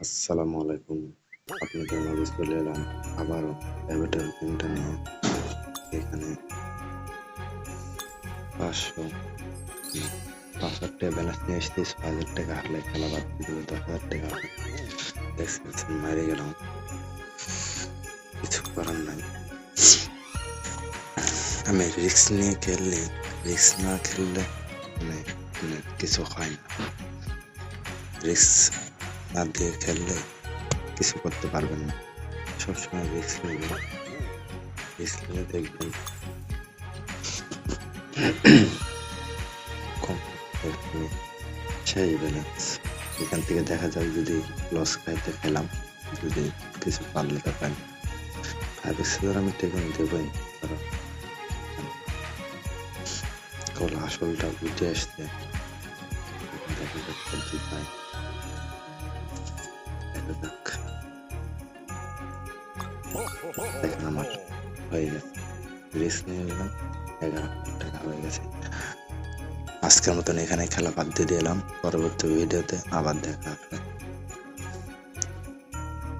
আসসালামু আলাইকুম। আপনাদের মাঝে চলে এলাম আবারও অ্যাভাটার গেমটা নিয়ে। এখানে 500 টাকা ব্যালেন্স নিয়ে এসেছি। 6,000 টাকা হারলে খেলা বাদ দিয়ে দিল, 10,000 টাকা হবে। দেখছেন মারে গেলাম, কিছু করার নাই। আমি রিস্ক নিয়ে খেললে, রিস্ক না খেললে মানে কিছু হয় না। রিস্ক না দিয়ে খেললে কিছু করতে পারবেন না। সবসময় রিস্ক নেবেন, রিস্ক নিয়ে দেখবেন সেই ব্যালেন্স। এখান থেকে দেখা যায় যদি লস খাইতে খেলাম, যদি কিছু পারলে তা পাই। 5x আমি টেকন দেবই, কারণ আসলটা বুঝে আসতে দেখা যাচ্ছে যে পাই। দেখেন আমার হয়ে গেছে, রিস্ক নিয়ে নিলাম, 11,000 টাকা হয়ে গেছে। আজকের মতন এখানে খেলা বাদ দিয়ে দিলাম। পরবর্তী ভিডিওতে আবার দেখা হবে।